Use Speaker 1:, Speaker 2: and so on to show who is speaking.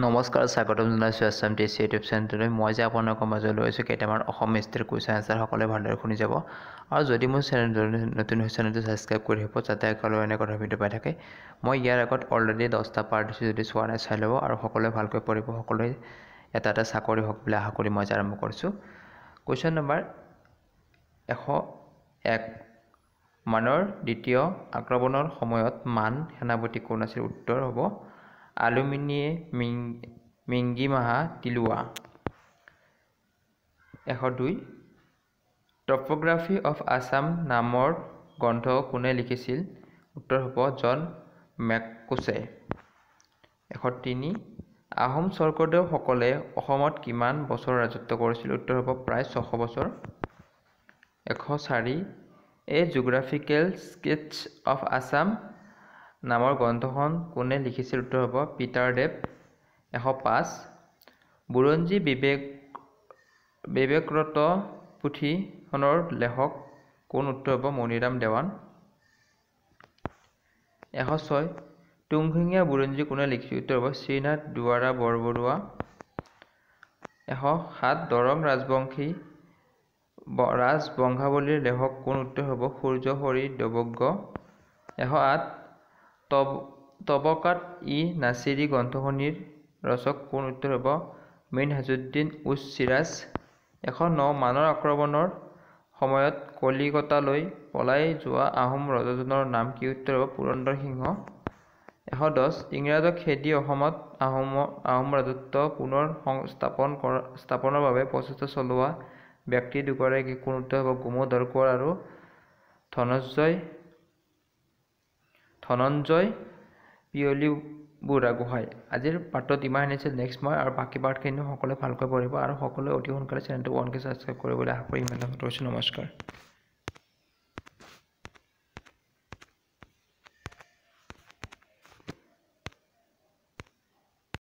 Speaker 1: নমস্কাৰ স্বাগতম জনাইছোঁ আছাম টিচি ইউটিউব চেনেললৈ। মই যে আপোনালোকৰ মাজলৈ লৈছোঁ কেইটামান অসম হিষ্ট্ৰীৰ কুৱেশ্যন আনচাৰ সকলোৱে ভালদৰে শুনি যাব। আৰু যদি মোৰ চেনেলটো নতুন হৈছে চেনেলটো ছাবস্ক্ৰাইব কৰি থাকিব যাতে সকলোৱে এনে কথা ভিডিঅ' পাই থাকে। মই ইয়াৰ আগত অলৰেডি 10টা পাৰ্ট দিছোঁ, যদি চোৱা নাই চাই ল'ব আৰু সকলোৱে ভালকৈ পঢ়িব। সকলোৱে এটা চাকৰি হওক বুলি আশা কৰি মই আৰম্ভ কৰিছোঁ। Question number 101। মানৰ দ্বিতীয় আক্ৰমণৰ সময়ত মান সেনাপতি কোন আছিল? উত্তৰ হ'ব আলুমিনিয়ে মিংগিমাহা তিলুৱা। 102। টপোগ্ৰাফি অফ আছাম নামৰ গ্ৰন্থ কোনে লিখিছিল? উত্তৰ হ'ব জন মেককুছে। 103। আহোম স্বৰ্গদেউসকলে অসমত কিমান বছৰ ৰাজত্ব কৰিছিল? উত্তৰ হ'ব প্ৰায় 600 বছৰ। 104। এ জিঅ'গ্ৰাফিকেল স্কেটছ অফ আছাম নামৰ গ্ৰন্থখন কোনে লিখিছিল? উত্তৰ হ'ব পিটাৰদেৱ। 105। বুৰঞ্জী বিবেকৰত পুথিখনৰ লেখক কোন? উত্তৰ হ'ব মণিৰাম দেৱান। 106। তুংশিঙীয়া বুৰঞ্জী কোনে লিখিছিল? উত্তৰ হ'ব শ্ৰীনাথ দুৱৰা বৰবৰুৱা। 107। দৰং ৰাজবংশাৱলীৰ লেখক কোন? উত্তৰ হ'ব সূৰ্য হৰি দেৱজ্ঞ। 108। তবকাত-ই-নাছিৰী গ্ৰন্থখনিৰ ৰচক কোন? উত্তৰ হ'ব মিনহাজুদ্দিন উজ চিৰাজ। 109। মানৰ আক্ৰমণৰ সময়ত কলিকতালৈ পলাই যোৱা আহোম ৰজাজনৰ নাম কি? উত্তৰ হ'ব পুৰন্দৰ সিংহ। 110। ইংৰাজক খেদি অসমত আহোম ৰাজত্ব পুনৰ স্থাপনৰ বাবে প্ৰচেষ্টা চলোৱা ব্যক্তি দুগৰাকী কোন? উত্তৰ হ'ব গোমধৰ কোঁৱৰ আৰু ধনঞ্জয় পিয়লি বুঢ়াগোহাঁই। আজিৰ পাৰ্টত ইমানখিনি আছিল। নেক্সট মই আৰু বাকী পাৰ্টখিনি সকলোৱে ভালকৈ পঢ়িব আৰু সকলোৱে অতি সোনকালে চেনেলটো 1K ছাবস্ক্ৰাইব কৰিবলৈ আশা কৰি ইমান কৈছোঁ। নমস্কাৰ।